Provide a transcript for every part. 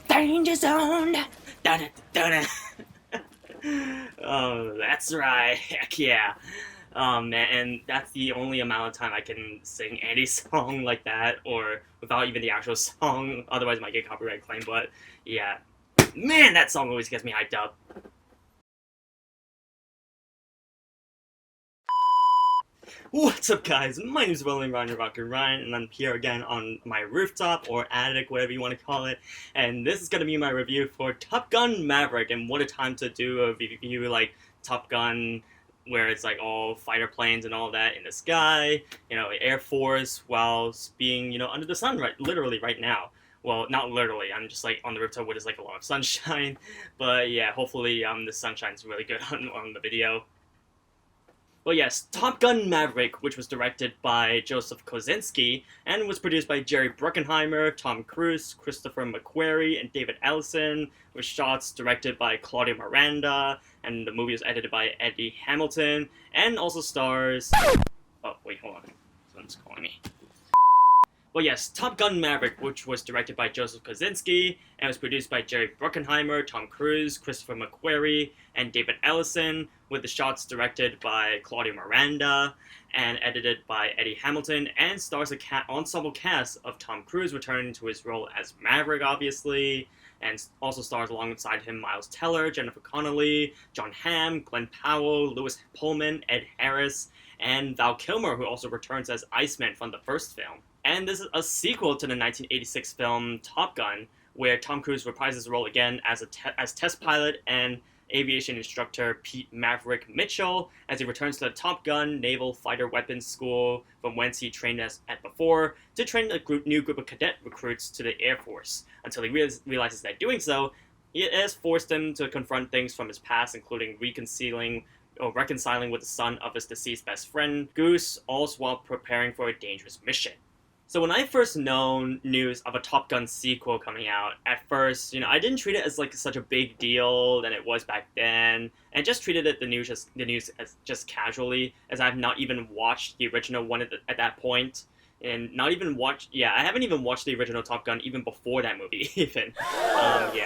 Danger zone. Da-da-da-da. Oh, that's right. Heck yeah. Man, and that's the only amount of time I can sing any song like that, or without even the actual song. Otherwise, I might get copyright claim. But yeah, man, that song always gets me hyped up. What's up, guys? My name is William Ryan, and I'm here again on my rooftop or attic, whatever you want to call it. And this is gonna be my review for Top Gun Maverick. And what a time to do a review like Top Gun, where it's like all fighter planes and all that in the sky, Air Force, while being, under the sun, right, literally right now. Well, not literally. I'm just like on the rooftop where there's like a lot of sunshine. But yeah, hopefully the sunshine's really good on the video. Well, yes, Top Gun Maverick, which was directed by Joseph Kosinski and was produced by Jerry Bruckheimer, Tom Cruise, Christopher McQuarrie, and David Ellison, with shots directed by Claudia Miranda, and the movie was edited by Eddie Hamilton, and also stars... Oh, wait, hold on. Someone's calling me. Well, yes, Top Gun Maverick, which was directed by Joseph Kosinski and was produced by Jerry Bruckheimer, Tom Cruise, Christopher McQuarrie, and David Ellison, with the shots directed by Claudia Miranda and edited by Eddie Hamilton, and stars an ensemble cast of Tom Cruise returning to his role as Maverick, obviously, and also stars alongside him Miles Teller, Jennifer Connelly, John Hamm, Glenn Powell, Lewis Pullman, Ed Harris, and Val Kilmer, who also returns as Iceman from the first film. And this is a sequel to the 1986 film Top Gun, where Tom Cruise reprises his role again as test pilot and aviation instructor Pete Maverick Mitchell as he returns to the Top Gun Naval Fighter Weapons School from whence he trained at before to train a new group of cadet recruits to the Air Force, until he realizes that doing so, it has forced him to confront things from his past, including reconciling with the son of his deceased best friend, Goose, all while preparing for a dangerous mission. So when I first known news of a Top Gun sequel coming out, at first, I didn't treat it as like such a big deal than it was back then, and just treated the news as just casually, as I've not even watched the original one at that point, and not even watched. Yeah, I haven't even watched the original Top Gun even before that movie. Even, you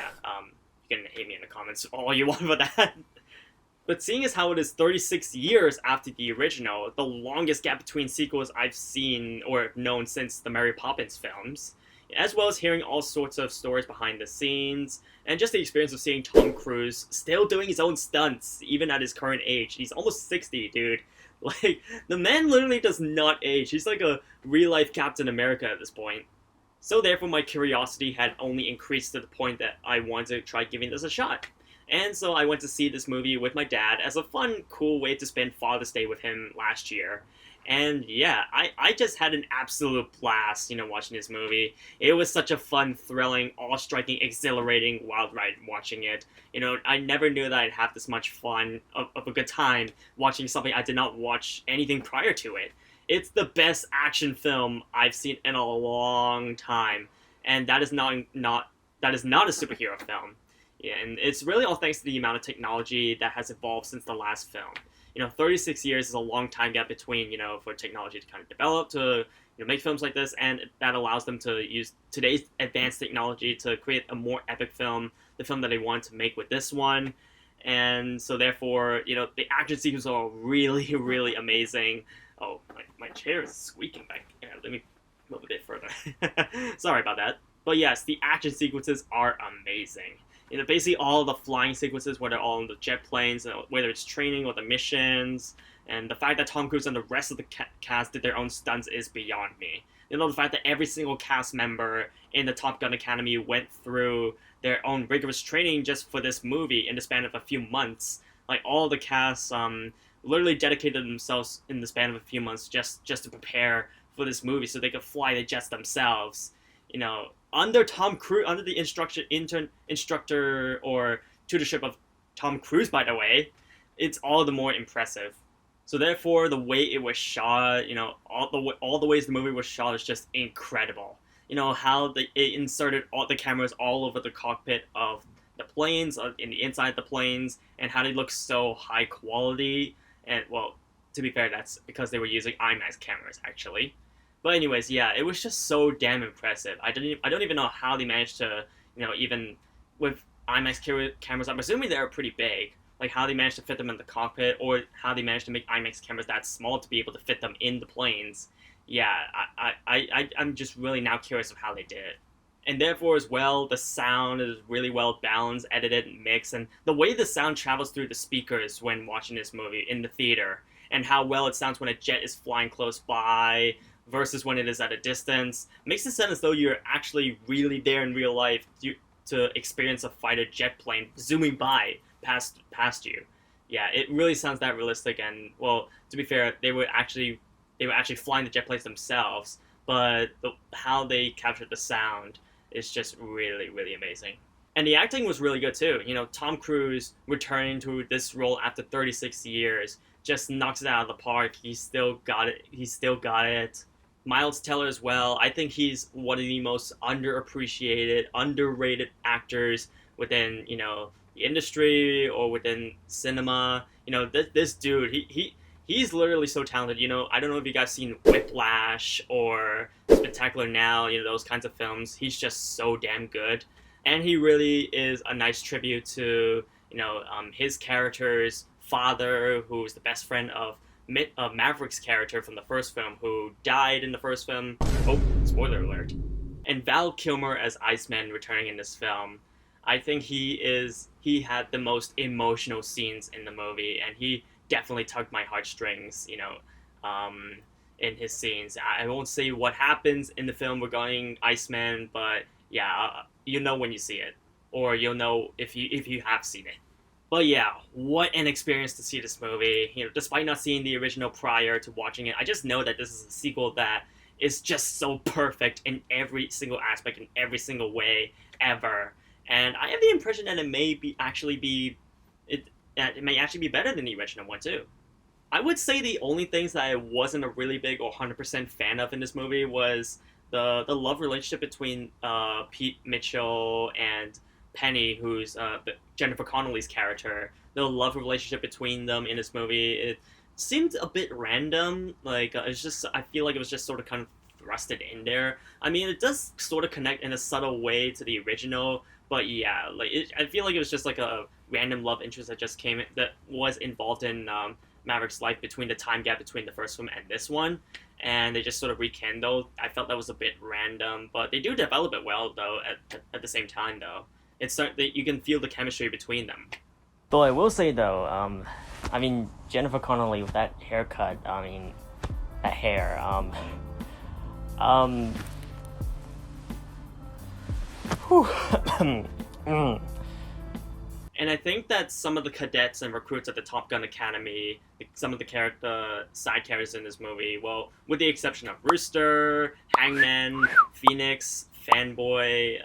can hate me in the comments all you want about that. But seeing as how it is 36 years after the original, the longest gap between sequels I've seen or have known since the Mary Poppins films, as well as hearing all sorts of stories behind the scenes, and just the experience of seeing Tom Cruise still doing his own stunts, even at his current age. He's almost 60, dude. Like, the man literally does not age. He's like a real-life Captain America at this point. So therefore, my curiosity had only increased to the point that I wanted to try giving this a shot. And so I went to see this movie with my dad as a fun, cool way to spend Father's Day with him last year. And yeah, I just had an absolute blast, watching this movie. It was such a fun, thrilling, awe-striking, exhilarating wild ride watching it. I never knew that I'd have this much fun, of a good time, watching something I did not watch anything prior to it. It's the best action film I've seen in a long time. And that is not a superhero film. Yeah, and it's really all thanks to the amount of technology that has evolved since the last film. 36 years is a long time gap between, for technology to kind of develop to, make films like this, and that allows them to use today's advanced technology to create a more epic film, the film that they wanted to make with this one. And so therefore, the action sequences are really, really amazing. Oh, my chair is squeaking back. Yeah, let me move a bit further. Sorry about that. But yes, the action sequences are amazing. Basically all the flying sequences, whether all in the jet planes, whether it's training or the missions, and the fact that Tom Cruise and the rest of the cast did their own stunts is beyond me. The fact that every single cast member in the Top Gun Academy went through their own rigorous training just for this movie in the span of a few months. Like, all the cast literally dedicated themselves in the span of a few months just to prepare for this movie so they could fly the jets themselves. Under Tom Cruise, under the instructor or tutorship of Tom Cruise, by the way, it's all the more impressive. So therefore, the way it was shot, all the ways the movie was shot is just incredible. How it inserted all the cameras all over the cockpit of the planes, in the inside of the planes, and how they look so high quality. And well, to be fair, that's because they were using IMAX cameras, actually. But anyways, yeah, it was just so damn impressive. I don't even know how they managed to, even with IMAX cameras, I'm assuming they're pretty big. Like how they managed to fit them in the cockpit, or how they managed to make IMAX cameras that small to be able to fit them in the planes. Yeah, I'm just really now curious of how they did it. And therefore, as well, the sound is really well balanced, edited, and mixed, and the way the sound travels through the speakers when watching this movie in the theater, and how well it sounds when a jet is flying close by versus when it is at a distance, makes it sound as though you're actually really there in real life to experience a fighter jet plane zooming by past you. Yeah, it really sounds that realistic, and well, to be fair, they were actually flying the jet planes themselves, but how they captured the sound is just really, really amazing. And the acting was really good too. Tom Cruise returning to this role after 36 years just knocks it out of the park. He still got it. He still got it. Miles Teller as well. I think he's one of the most underappreciated, underrated actors within, the industry or within cinema. This dude, he's literally so talented. I don't know if you guys seen Whiplash or Spectacular Now, those kinds of films. He's just so damn good. And he really is a nice tribute to, his character's father, who's the best friend of Maverick's character from the first film, who died in the first film. Oh, spoiler alert. And Val Kilmer as Iceman returning in this film. I think he had the most emotional scenes in the movie, and he definitely tugged my heartstrings, in his scenes. I won't say what happens in the film regarding Iceman, but yeah, you'll know when you see it, or you'll know if you have seen it. But yeah, what an experience to see this movie. Despite not seeing the original prior to watching it, I just know that this is a sequel that is just so perfect in every single aspect, in every single way ever. And I have the impression that it may actually be better than the original one too. I would say the only things that I wasn't a really big or 100% fan of in this movie was the love relationship between Pete Mitchell and Penny, who's Jennifer Connelly's character. The love relationship between them in this movie, it seemed a bit random. Like it's just, I feel like it was just sort of kind of thrusted in there. I mean, it does sort of connect in a subtle way to the original, but yeah, I feel like it was just like a random love interest that was involved in Maverick's life between the time gap between the first film and this one, and they just sort of rekindled. I felt that was a bit random, but they do develop it well though. At the same time though, you can feel the chemistry between them. Though I will say though, I mean Jennifer Connelly with that haircut, that hair, And I think that some of the cadets and recruits at the Top Gun Academy, some of the side characters in this movie, well, with the exception of Rooster, Hangman, Phoenix, Fanboy,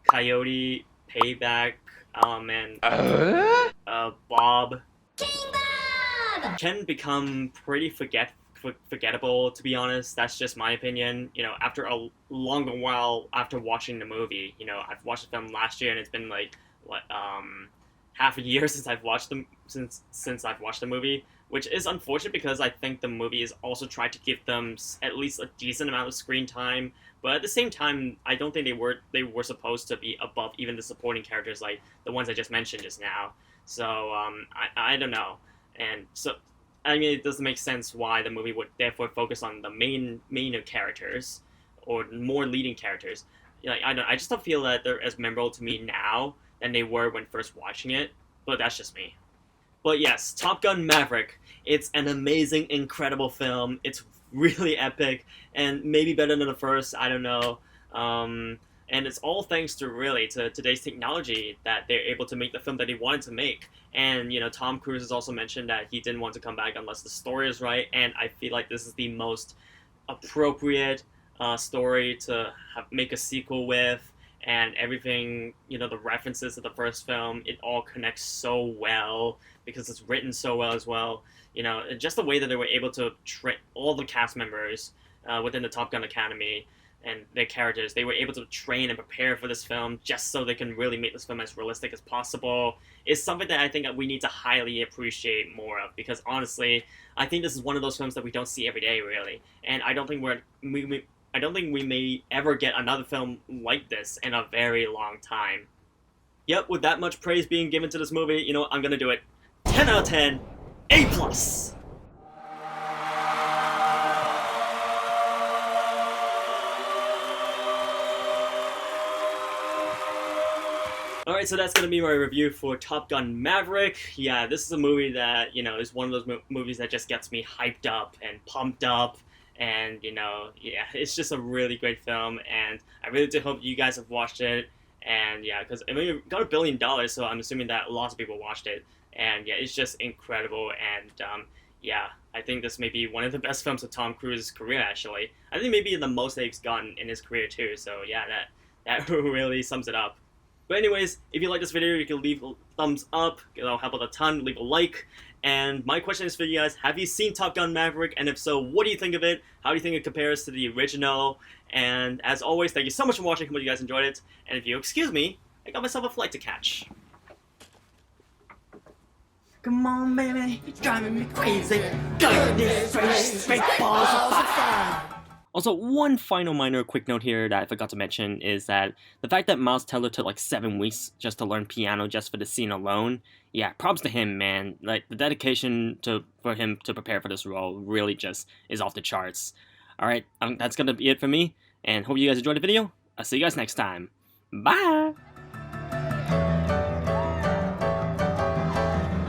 Coyote, Payback, and Bob, can become pretty forgettable, to be honest. That's just my opinion. After a longer while after watching the movie, I've watched the film last year, and it's been like half a year since I've watched I've watched the movie, which is unfortunate because I think the movie is also trying to give them at least a decent amount of screen time, but at the same time, I don't think they were supposed to be above even the supporting characters like the ones I just mentioned just now. So I don't know, and so I mean it doesn't make sense why the movie would therefore focus on the main characters or more leading characters. I just don't feel that they're as memorable to me now than they were when first watching it, but that's just me. But yes, Top Gun Maverick, it's an amazing, incredible film. It's really epic, and maybe better than the first, I don't know. And it's all thanks to today's technology that they're able to make the film that he wanted to make. And, Tom Cruise has also mentioned that he didn't want to come back unless the story is right, and I feel like this is the most appropriate story to make a sequel with. And everything, the references to the first film, it all connects so well because it's written so well as well. Just the way that they were able to train all the cast members within the Top Gun Academy and their characters, they were able to train and prepare for this film just so they can really make this film as realistic as possible, is something that I think that we need to highly appreciate more of, because honestly, I think this is one of those films that we don't see every day, really. And I don't think I don't think we may ever get another film like this in a very long time. Yep, with that much praise being given to this movie, you know what, I'm gonna do it. 10 out of 10, A+. Alright, so that's going to be my review for Top Gun Maverick. Yeah, this is a movie that, you know, is one of those movies that just gets me hyped up and pumped up. And, you know, yeah, it's just a really great film. And I really do hope you guys have watched it. And, yeah, because I mean, it got $1 billion, so I'm assuming that lots of people watched it. And, yeah, it's just incredible. And, yeah, I think this may be one of the best films of Tom Cruise's career, actually. I think maybe the most that he's gotten in his career, too. So, yeah, that really sums it up. But anyways, if you like this video, you can leave a thumbs up. It'll help out a ton. Leave a like. And my question is for you guys, have you seen Top Gun Maverick? And if so, what do you think of it? How do you think it compares to the original? And as always, thank you so much for watching. Hope you guys enjoyed it. And if you excuse me, I got myself a flight to catch. Come on, baby, you're driving me crazy. Got this straight balls of fire. Also, one final minor quick note here that I forgot to mention is that the fact that Miles Teller took like 7 weeks just to learn piano just for the scene alone, yeah, props to him, man. Like, the dedication for him to prepare for this role really just is off the charts. Alright, that's gonna be it for me, and hope you guys enjoyed the video. I'll see you guys next time. Bye!